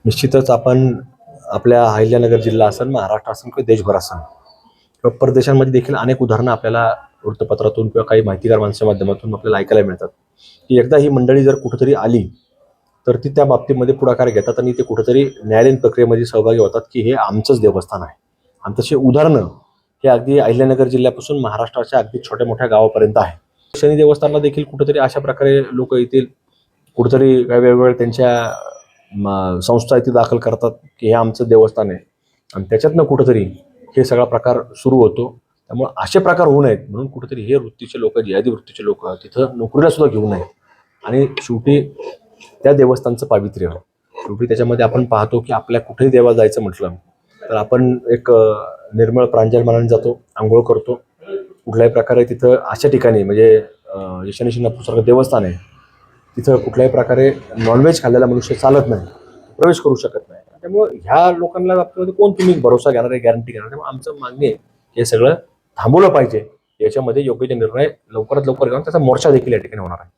निश्चितच आपण आपल्या अहिल्यानगर जिल्हा असेल, महाराष्ट्र असेल किंवा देशभर असेल किंवा परदेशांमध्ये देखील अनेक उदाहरणं आपल्याला वृत्तपत्रातून किंवा काही माहितीगार माणसाच्या माध्यमातून आपल्याला ऐकायला मिळतात की एकदा ही मंडळी जर कुठेतरी आली तर ती त्या बाबतीमध्ये पुढाकार घेतात आणि ते कुठेतरी न्यायालयीन प्रक्रियेमध्ये सहभागी होतात की हे आमचंच देवस्थान आहे. आणि तसे उदाहरणं हे अगदी अहिल्यानगर जिल्ह्यापासून महाराष्ट्राच्या अगदी छोट्या मोठ्या गावापर्यंत आहे. शनी देवस्थानला देखील कुठेतरी अशा प्रकारे लोक येतील, कुठेतरी वेगवेगळ्या त्यांच्या संस्था इथे दाखल करतात की हे आमचं देवस्थान आहे आणि त्याच्यातनं कुठेतरी हे सगळा प्रकार सुरू होतो. त्यामुळे असे प्रकार होऊ नयेत म्हणून कुठेतरी हे वृत्तीचे लोक, जिहादी वृत्तीचे लोक तिथं नोकरीला सुद्धा घेऊ नये. आणि शेवटी त्या देवस्थानचं पावित्र्य, शेवटी त्याच्यामध्ये आपण पाहतो की आपल्या कुठेही देवाला जायचं म्हटलं तर आपण एक निर्मळ प्रांजल मनाने जातो, आंघोळ करतो. कुठल्याही प्रकारे तिथं अशा ठिकाणी म्हणजे शनी शिंगणापूरसारखं देवस्थान आहे, तिथं कुठल्याही प्रकारे नॉनव्हेज खाल्लेला मनुष्य चालत नाही, प्रवेश करू शकत नाही. त्यामुळे ह्या लोकांना बाबतीमध्ये कोण तुम्ही भरोसा घेणार आहे, गॅरंटी घेणार? त्यामुळे आमचं मागणी आहे हे सगळं थांबवलं पाहिजे. याच्यामध्ये योग्य ते निर्णय लवकरात लवकर घेऊन त्याचा मोर्चा देखील या ठिकाणी होणार आहे.